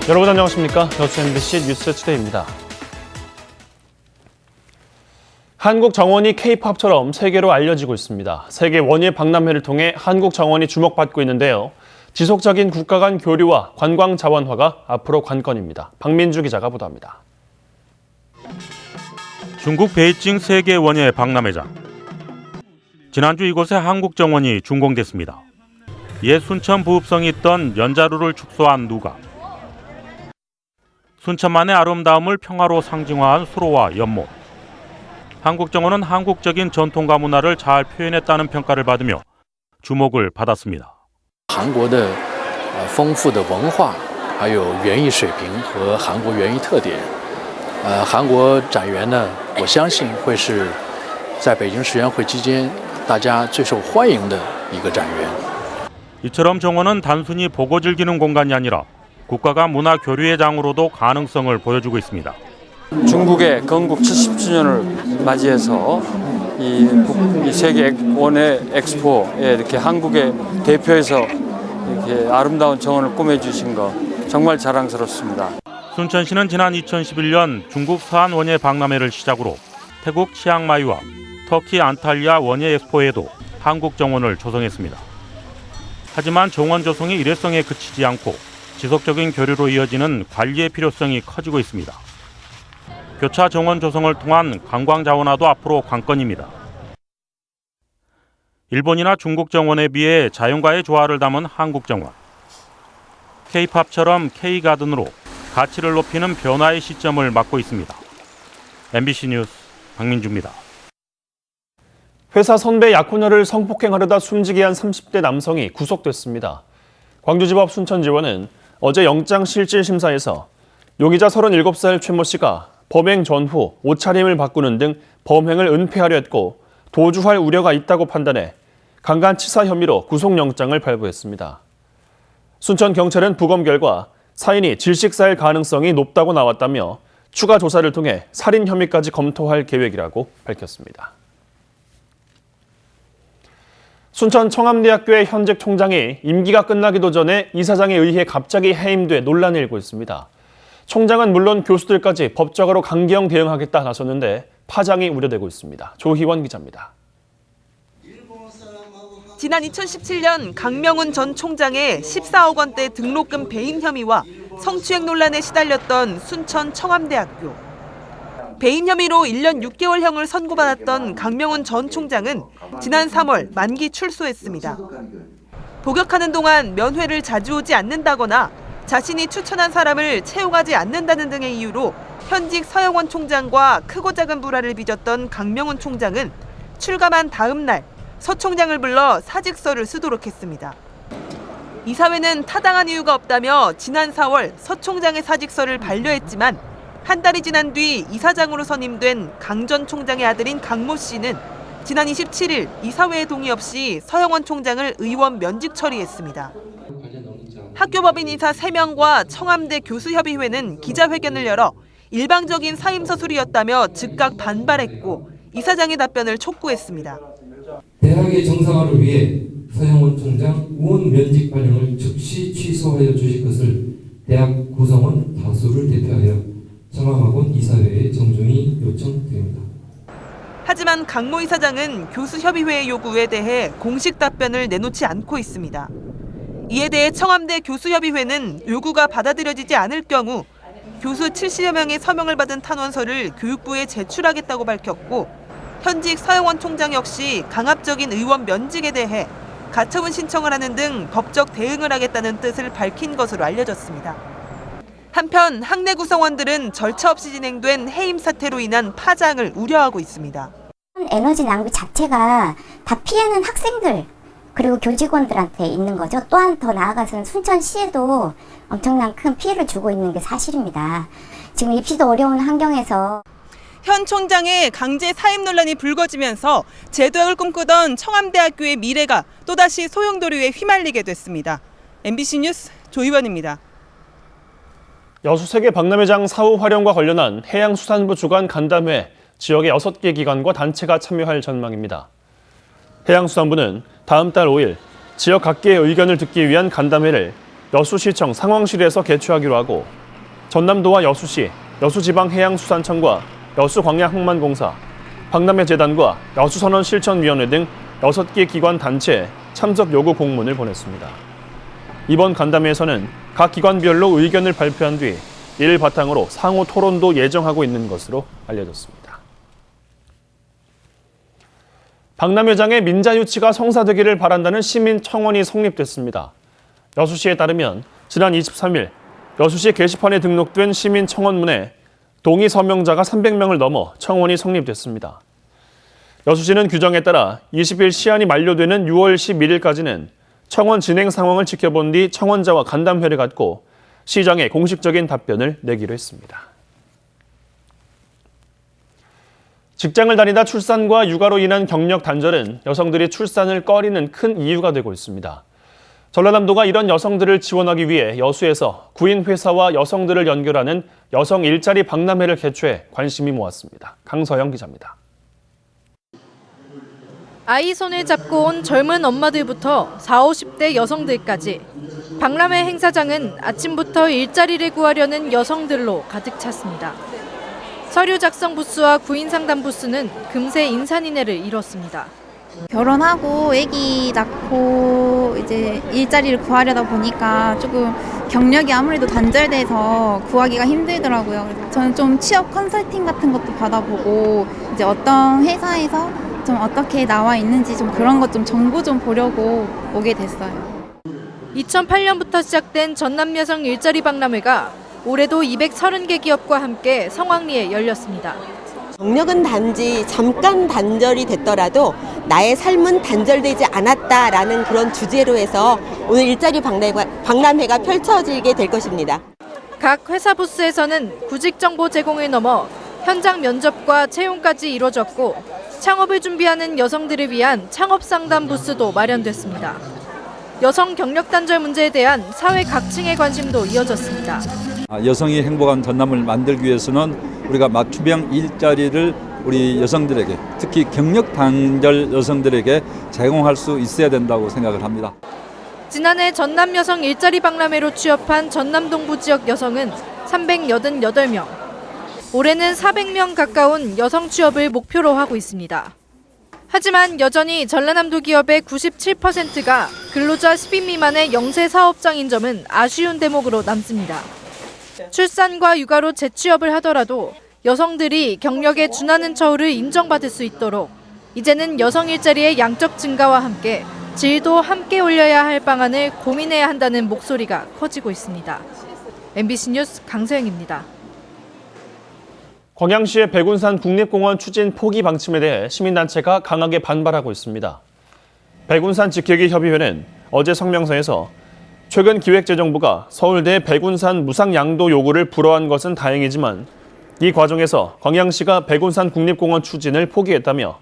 여러분 안녕하십니까? 여수 MBC 뉴스투데이입니다. 한국 정원이 K-팝처럼 세계로 알려지고 있습니다. 세계 원예 박람회를 통해 한국 정원이 주목받고 있는데요. 지속적인 국가 간 교류와 관광 자원화가 앞으로 관건입니다. 박민주 기자가 보도합니다. 중국 베이징 세계 원예 박람회장. 지난주 이곳에 한국 정원이 준공됐습니다. 옛 순천 부읍성이 있던 연자루를 축소한 누각. 순천만의 아름다움을 평화로 상징화한 수로와 연못. 한국 정원은 한국적인 전통과 문화를 잘 표현했다는 평가를 받으며 주목을 받았습니다. 韩国的丰富的文化，还有园艺水平和韩国园艺特点，韩国展园呢，我相信会是在北京世园会期间大家最受欢迎的一个展园。 이처럼 정원은 단순히 보고 즐기는 공간이 아니라 국가 간 문화 교류의 장으로도 가능성을 보여주고 있습니다. 중국의 건국 70주년을 맞이해서 이 세계 원예 엑스포에 이렇게 한국의 대표해서 이렇게 아름다운 정원을 꾸며주신 거 정말 자랑스럽습니다. 순천시는 지난 2011년 중국 서안 원예 박람회를 시작으로 태국 치앙마이와 터키 안탈리아 원예 엑스포에도 한국 정원을 조성했습니다. 하지만 정원 조성이 일회성에 그치지 않고 지속적인 교류로 이어지는 관리의 필요성이 커지고 있습니다. 교차 정원 조성을 통한 관광 자원화도 앞으로 관건입니다. 일본이나 중국 정원에 비해 자연과의 조화를 담은 한국 정원. K-팝처럼 K-가든으로 가치를 높이는 변화의 시점을 맞고 있습니다. MBC 뉴스 박민주입니다. 회사 선배 약혼녀를 성폭행하려다 숨지게 한 30대 남성이 구속됐습니다. 광주지법 순천지원은 어제 영장실질심사에서 용의자 37살 최모 씨가 범행 전후 옷차림을 바꾸는 등 범행을 은폐하려 했고 도주할 우려가 있다고 판단해 강간치사 혐의로 구속영장을 발부했습니다. 순천경찰은 부검 결과 사인이 질식사일 가능성이 높다고 나왔다며 추가 조사를 통해 살인 혐의까지 검토할 계획이라고 밝혔습니다. 순천 청암대학교의 현직 총장이 임기가 끝나기도 전에 이사장에 의해 갑자기 해임돼 논란이 일고 있습니다. 총장은 물론 교수들까지 법적으로 강경 대응하겠다 나섰는데 파장이 우려되고 있습니다. 조희원 기자입니다. 지난 2017년 강명훈 전 총장의 14억 원대 등록금 배임 혐의와 성추행 논란에 시달렸던 순천 청암대학교. 배임 혐의로 1년 6개월형을 선고받았던 강명훈 전 총장은 지난 3월 만기 출소했습니다. 복역하는 동안 면회를 자주 오지 않는다거나 자신이 추천한 사람을 채용하지 않는다는 등의 이유로 현직 서영원 총장과 크고 작은 불화를 빚었던 강명훈 총장은 출감한 다음 날 서 총장을 불러 사직서를 쓰도록 했습니다. 이사회는 타당한 이유가 없다며 지난 4월 서 총장의 사직서를 반려했지만 한 달이 지난 뒤 이사장으로 선임된 강 전 총장의 아들인 강모 씨는 지난 27일 이사회의 동의 없이 서영원 총장을 의원 면직 처리했습니다. 학교법인 이사 3명과 청암대 교수협의회는 기자회견을 열어 일방적인 사임서 수리였다며 즉각 반발했고 이사장의 답변을 촉구했습니다. 대학의 정상화를 위해 서영원 총장 의원 면직 발령을 즉시 취소하여 주실 것을 대학 구성원 다수를 대표하여 청암학원 이사회에 정중히 요청드립니다. 하지만 강모 이사장은 교수협의회의 요구에 대해 공식 답변을 내놓지 않고 있습니다. 이에 대해 청암대 교수협의회는 요구가 받아들여지지 않을 경우 교수 70여 명의 서명을 받은 탄원서를 교육부에 제출하겠다고 밝혔고 현직 서영원 총장 역시 강압적인 의원 면직에 대해 가처분 신청을 하는 등 법적 대응을 하겠다는 뜻을 밝힌 것으로 알려졌습니다. 한편 학내 구성원들은 절차 없이 진행된 해임 사태로 인한 파장을 우려하고 있습니다. 에너지 낭비 자체가 다 피해는 학생들 그리고 교직원들한테 있는 거죠. 또한 더 나아가서는 순천시에도 엄청난 큰 피해를 주고 있는 게 사실입니다. 지금 입시도 어려운 환경에서 현 총장의 강제 사임 논란이 불거지면서 재도약을 꿈꾸던 청암대학교의 미래가 또다시 소용돌이에 휘말리게 됐습니다. MBC 뉴스 조희원입니다. 여수 세계 박람회장 사후 활용과 관련한 해양수산부 주관 간담회 지역의 6개 기관과 단체가 참여할 전망입니다. 해양수산부는 다음 달 5일 지역 각계의 의견을 듣기 위한 간담회를 여수시청 상황실에서 개최하기로 하고 전남도와 여수시, 여수지방해양수산청과 여수광야항만공사, 박람회재단과 여수선언실천위원회 등 6개 기관 단체에 참석 요구 공문을 보냈습니다. 이번 간담회에서는 각 기관별로 의견을 발표한 뒤 이를 바탕으로 상호 토론도 예정하고 있는 것으로 알려졌습니다. 박람회장의 민자유치가 성사되기를 바란다는 시민청원이 성립됐습니다. 여수시에 따르면 지난 23일 여수시 게시판에 등록된 시민청원문에 동의 서명자가 300명을 넘어 청원이 성립됐습니다. 여수시는 규정에 따라 20일 시한이 만료되는 6월 11일까지는 청원 진행 상황을 지켜본 뒤 청원자와 간담회를 갖고 시장에 공식적인 답변을 내기로 했습니다. 직장을 다니다 출산과 육아로 인한 경력 단절은 여성들이 출산을 꺼리는 큰 이유가 되고 있습니다. 전라남도가 이런 여성들을 지원하기 위해 여수에서 구인회사와 여성들을 연결하는 여성 일자리 박람회를 개최해 관심이 모았습니다. 강서영 기자입니다. 아이 손을 잡고 온 젊은 엄마들부터 40, 50대 여성들까지 박람회 행사장은 아침부터 일자리를 구하려는 여성들로 가득 찼습니다. 서류 작성 부스와 구인 상담 부스는 금세 인산인해를 이뤘습니다. 결혼하고 아기 낳고 이제 일자리를 구하려다 보니까 조금 경력이 아무래도 단절돼서 구하기가 힘들더라고요. 저는 좀 취업 컨설팅 같은 것도 받아보고 이제 어떤 회사에서 좀 어떻게 나와 있는지 좀 그런 것 좀 정보 좀 보려고 오게 됐어요. 2008년부터 시작된 전남 여성 일자리 박람회가 올해도 230개 기업과 함께 성황리에 열렸습니다. 경력은 단지 잠깐 단절이 됐더라도 나의 삶은 단절되지 않았다라는 그런 주제로 해서 오늘 일자리 박람회가 펼쳐지게 될 것입니다. 각 회사 부스에서는 구직 정보 제공을 넘어 현장 면접과 채용까지 이루어졌고 창업을 준비하는 여성들을 위한 창업 상담 부스도 마련됐습니다. 여성 경력 단절 문제에 대한 사회 각층의 관심도 이어졌습니다. 여성이 행복한 전남을 만들기 위해서는 우리가 맞춤형 일자리를 우리 여성들에게, 특히 경력 단절 여성들에게 제공할 수 있어야 된다고 생각을 합니다. 지난해 전남 여성 일자리 박람회로 취업한 전남 동부 지역 여성은 388명. 올해는 400명 가까운 여성 취업을 목표로 하고 있습니다. 하지만 여전히 전라남도 기업의 97%가 근로자 10인 미만의 영세 사업장인 점은 아쉬운 대목으로 남습니다. 출산과 육아로 재취업을 하더라도 여성들이 경력에 준하는 처우를 인정받을 수 있도록 이제는 여성 일자리의 양적 증가와 함께 질도 함께 올려야 할 방안을 고민해야 한다는 목소리가 커지고 있습니다. MBC 뉴스 강서영입니다. 광양시의 백운산 국립공원 추진 포기 방침에 대해 시민단체가 강하게 반발하고 있습니다. 백운산 지키기 협의회는 어제 성명서에서 최근 기획재정부가 서울대 백운산 무상양도 요구를 불허한 것은 다행이지만 이 과정에서 광양시가 백운산 국립공원 추진을 포기했다며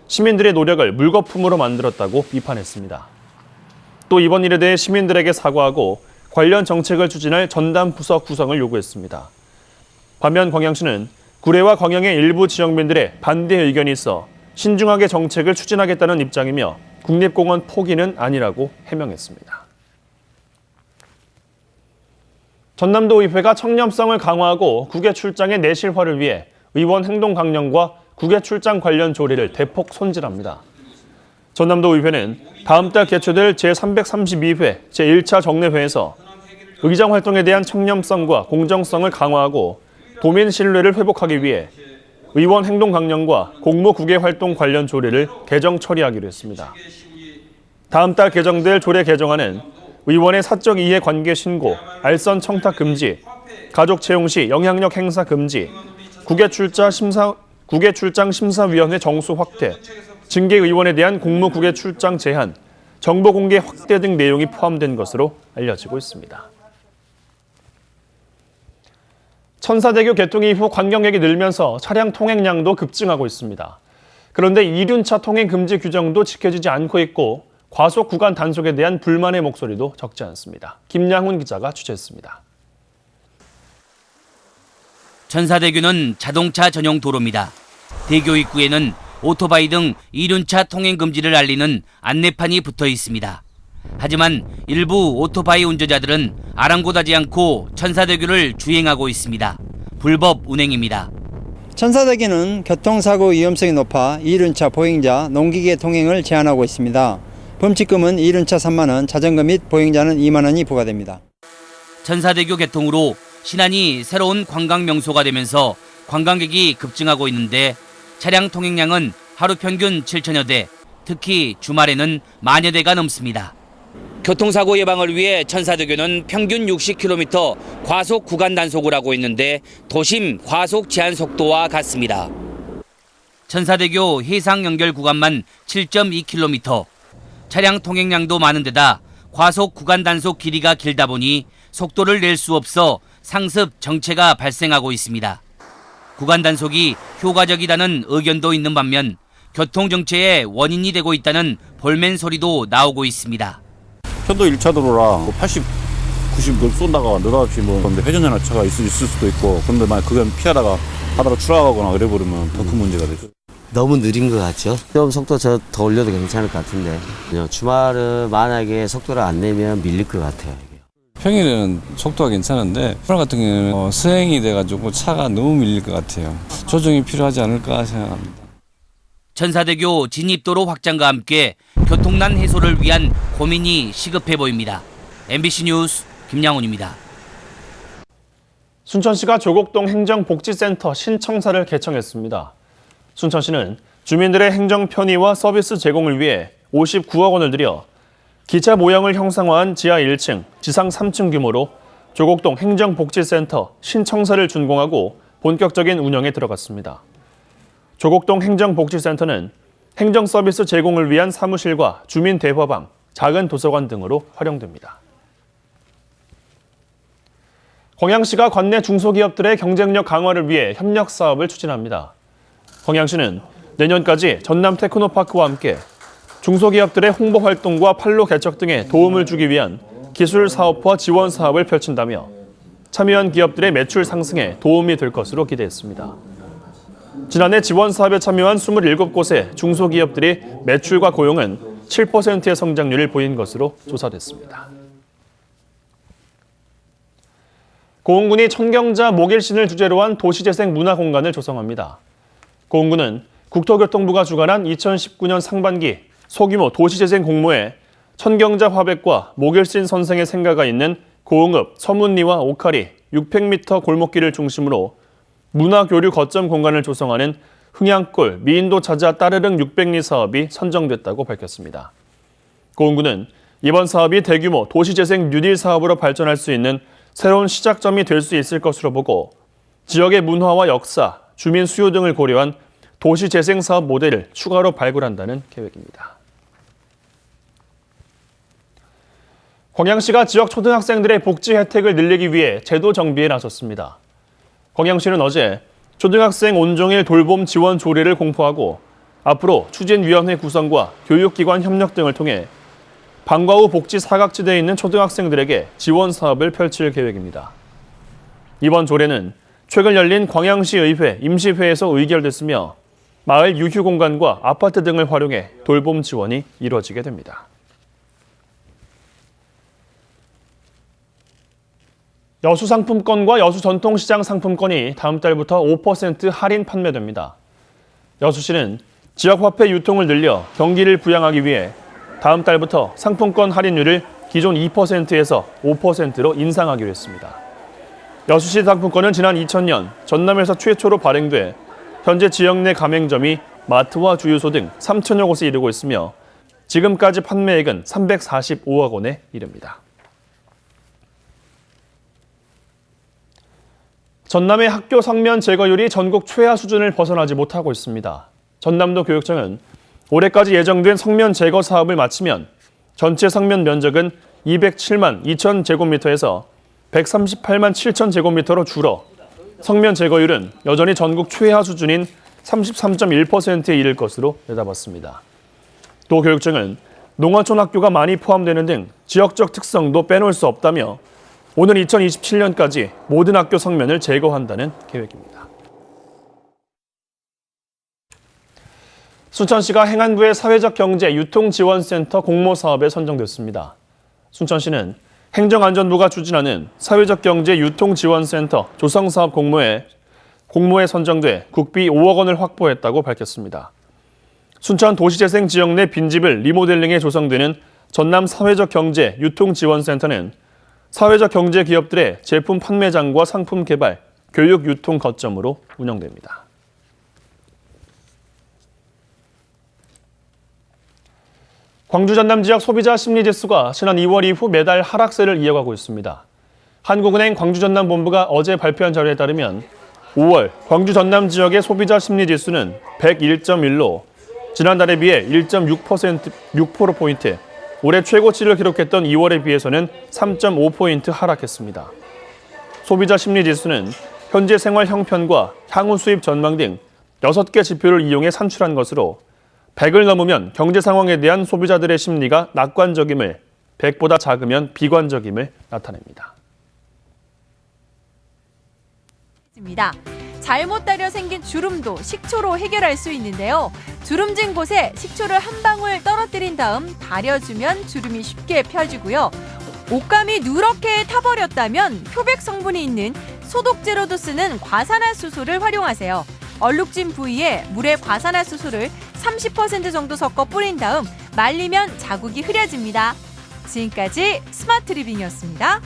시민들의 노력을 물거품으로 만들었다고 비판했습니다. 또 이번 일에 대해 시민들에게 사과하고 관련 정책을 추진할 전담 부서 구성을 요구했습니다. 반면 광양시는 구례와 광양의 일부 지역민들의 반대 의견이 있어 신중하게 정책을 추진하겠다는 입장이며 국립공원 포기는 아니라고 해명했습니다. 전남도 의회가 청렴성을 강화하고 국외 출장의 내실화를 위해 의원 행동 강령과 국외 출장 관련 조례를 대폭 손질합니다. 전남도 의회는 다음 달 개최될 제332회 제1차 정례회에서 의정 활동에 대한 청렴성과 공정성을 강화하고 도민 신뢰를 회복하기 위해 의원 행동 강령과 공무 국외 활동 관련 조례를 개정 처리하기로 했습니다. 다음 달 개정될 조례 개정안은 의원의 사적 이해 관계 신고, 알선 청탁 금지, 가족 채용 시 영향력 행사 금지, 국외 출장 심사위원회 정수 확대, 징계 의원에 대한 공무 국외 출장 제한, 정보 공개 확대 등 내용이 포함된 것으로 알려지고 있습니다. 천사대교 개통 이후 관광객이 늘면서 차량 통행량도 급증하고 있습니다. 그런데 이륜차 통행 금지 규정도 지켜지지 않고 있고 과속 구간 단속에 대한 불만의 목소리도 적지 않습니다. 김양훈 기자가 취재했습니다. 천사대교는 자동차 전용 도로입니다. 대교 입구에는 오토바이 등 이륜차 통행 금지를 알리는 안내판이 붙어 있습니다. 하지만 일부 오토바이 운전자들은 아랑곳하지 않고 천사대교를 주행하고 있습니다. 불법 운행입니다. 천사대교는 교통사고 위험성이 높아 이륜차 보행자, 농기계 통행을 제한하고 있습니다. 범칙금은 이륜차 3만 원, 자전거 및 보행자는 2만 원이 부과됩니다. 천사대교 개통으로 신안이 새로운 관광 명소가 되면서 관광객이 급증하고 있는데 차량 통행량은 하루 평균 7천여 대, 특히 주말에는 만여 대가 넘습니다. 교통사고 예방을 위해 천사대교는 평균 60km 과속 구간 단속을 하고 있는데 도심 과속 제한 속도와 같습니다. 천사대교 해상 연결 구간만 7.2km, 차량 통행량도 많은 데다 과속 구간 단속 길이가 길다 보니 속도를 낼 수 없어 상습 정체가 발생하고 있습니다. 구간 단속이 효과적이다는 의견도 있는 반면 교통 정체의 원인이 되고 있다는 볼멘 소리도 나오고 있습니다. 편도 1차 도로라 80, 90 쏜다가 느닷없이 근데 회전연하차가 있을 수도 있고 근데 만약 그건 피하다가 바다로 추락하거나 그래버리면 더 큰 문제가 되죠. 너무 느린 것 같죠? 좀 속도 더 올려도 괜찮을 것 같은데 주말은 만약에 속도를 안 내면 밀릴 것 같아요. 평일에는 속도가 괜찮은데 주말 같은 경우는 서행이 돼가지고 차가 너무 밀릴 것 같아요. 조정이 필요하지 않을까 생각합니다. 천사대교 진입도로 확장과 함께 교통난 해소를 위한 고민이 시급해 보입니다. MBC 뉴스 김양훈입니다. 순천시가 조곡동 행정복지센터 신청사를 개청했습니다. 순천시는 주민들의 행정 편의와 서비스 제공을 위해 59억 원을 들여 기차 모형을 형상화한 지하 1층, 지상 3층 규모로 조곡동 행정복지센터 신청사를 준공하고 본격적인 운영에 들어갔습니다. 조곡동 행정복지센터는 행정서비스 제공을 위한 사무실과 주민 대화방, 작은 도서관 등으로 활용됩니다. 광양시가 관내 중소기업들의 경쟁력 강화를 위해 협력 사업을 추진합니다. 광양시는 내년까지 전남 테크노파크와 함께 중소기업들의 홍보 활동과 판로 개척 등에 도움을 주기 위한 기술 사업화 지원 사업을 펼친다며 참여한 기업들의 매출 상승에 도움이 될 것으로 기대했습니다. 지난해 지원 사업에 참여한 27곳의 중소기업들이 매출과 고용은 7%의 성장률을 보인 것으로 조사됐습니다. 고흥군이 청경자 목일신을 주제로 한 도시재생 문화공간을 조성합니다. 고흥군은 국토교통부가 주관한 2019년 상반기 소규모 도시재생 공모에 천경자 화백과 목일신 선생의 생가가 있는 고흥읍 서문리와 오카리 600m 골목길을 중심으로 문화교류 거점 공간을 조성하는 흥양골 미인도 찾아 따르릉 600리 사업이 선정됐다고 밝혔습니다. 고흥군은 이번 사업이 대규모 도시재생 뉴딜 사업으로 발전할 수 있는 새로운 시작점이 될 수 있을 것으로 보고 지역의 문화와 역사, 주민 수요 등을 고려한 도시재생 사업 모델을 추가로 발굴한다는 계획입니다. 광양시가 지역 초등학생들의 복지 혜택을 늘리기 위해 제도 정비에 나섰습니다. 광양시는 어제 초등학생 온종일 돌봄 지원 조례를 공포하고 앞으로 추진위원회 구성과 교육기관 협력 등을 통해 방과 후 복지 사각지대에 있는 초등학생들에게 지원 사업을 펼칠 계획입니다. 이번 조례는 최근 열린 광양시 의회 임시회에서 의결됐으며 마을 유휴 공간과 아파트 등을 활용해 돌봄 지원이 이루어지게 됩니다. 여수 상품권과 여수 전통시장 상품권이 다음 달부터 5% 할인 판매됩니다. 여수시는 지역화폐 유통을 늘려 경기를 부양하기 위해 다음 달부터 상품권 할인율을 기존 2%에서 5%로 인상하기로 했습니다. 여수시 상품권은 지난 2000년 전남에서 최초로 발행돼 현재 지역 내 가맹점이 마트와 주유소 등 3천여 곳에 이르고 있으며 지금까지 판매액은 345억 원에 이릅니다. 전남의 학교 성면 제거율이 전국 최하 수준을 벗어나지 못하고 있습니다. 전남도 교육청은 올해까지 예정된 성면 제거 사업을 마치면 전체 성면 면적은 207만 2천 제곱미터에서 138만 7천 제곱미터로 줄어 성면 제거율은 여전히 전국 최하 수준인 33.1%에 이를 것으로 내다봤습니다. 또 교육청은 농어촌 학교가 많이 포함되는 등 지역적 특성도 빼놓을 수 없다며 오는 2027년까지 모든 학교 성면을 제거한다는 계획입니다. 순천시가 행안부의 사회적 경제 유통지원센터 공모 사업에 선정됐습니다. 순천시는 행정안전부가 추진하는 사회적 경제 유통지원센터 조성사업 공모에 선정돼 국비 5억 원을 확보했다고 밝혔습니다. 순천 도시재생 지역 내 빈집을 리모델링해 조성되는 전남 사회적 경제 유통지원센터는 사회적 경제 기업들의 제품 판매장과 상품 개발, 교육 유통 거점으로 운영됩니다. 광주 전남 지역 소비자 심리지수가 지난 2월 이후 매달 하락세를 이어가고 있습니다. 한국은행 광주 전남 본부가 어제 발표한 자료에 따르면 5월 광주 전남 지역의 소비자 심리지수는 101.1로 지난달에 비해 1.6%포인트, 올해 최고치를 기록했던 2월에 비해서는 3.5포인트 하락했습니다. 소비자 심리지수는 현재 생활 형편과 향후 수입 전망 등 6개 지표를 이용해 산출한 것으로 100을 넘으면 경제 상황에 대한 소비자들의 심리가 낙관적임을, 100보다 작으면 비관적임을 나타냅니다. 잘못 달여 생긴 주름도 식초로 해결할 수 있는데요. 주름진 곳에 식초를 한 방울 떨어뜨린 다음 다려주면 주름이 쉽게 펴지고요. 옷감이 누렇게 타버렸다면 표백 성분이 있는 소독제로도 쓰는 과산화수소를 활용하세요. 얼룩진 부위에 물에 과산화수소를 30% 정도 섞어 뿌린 다음 말리면 자국이 흐려집니다. 지금까지 스마트 리빙이었습니다.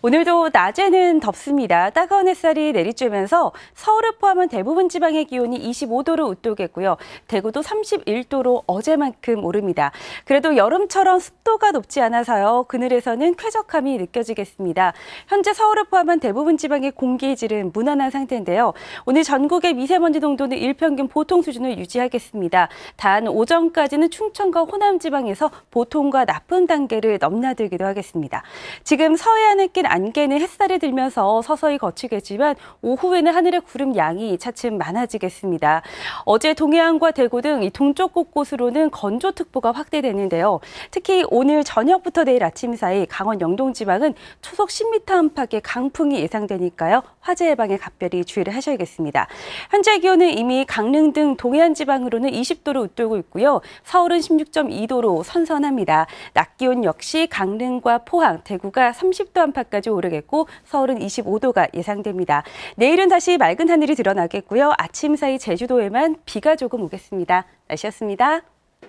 오늘도 낮에는 덥습니다. 따가운 햇살이 내리쬐면서 서울을 포함한 대부분 지방의 기온이 25도로 웃돌겠고요. 대구도 31도로 어제만큼 오릅니다. 그래도 여름처럼 습도가 높지 않아서요. 그늘에서는 쾌적함이 느껴지겠습니다. 현재 서울을 포함한 대부분 지방의 공기의 질은 무난한 상태인데요. 오늘 전국의 미세먼지 농도는 일평균 보통 수준을 유지하겠습니다. 단 오전까지는 충청과 호남 지방에서 보통과 나쁨 단계를 넘나들기도 하겠습니다. 지금 서해안에 낀 안개는 햇살이 들면서 서서히 거치겠지만 오후에는 하늘의 구름 양이 차츰 많아지겠습니다. 어제 동해안과 대구 등 이 동쪽 곳곳으로는 건조특보가 확대되는데요. 특히 오늘 저녁부터 내일 아침 사이 강원 영동 지방은 초속 10m 안팎의 강풍이 예상되니까요. 화재 예방에 각별히 주의를 하셔야겠습니다. 현재 기온은 이미 강릉 등 동해안 지방으로는 20도로 웃돌고 있고요. 서울은 16.2도로 선선합니다. 낮 기온 역시 강릉과 포항, 대구가 30도 안팎까지 오르겠고 서울은 25도가 예상됩니다. 내일은 다시 맑은 하늘이 드러나겠고요. 아침 사이 제주도에만 비가 조금 오겠습니다. 날씨였습니다.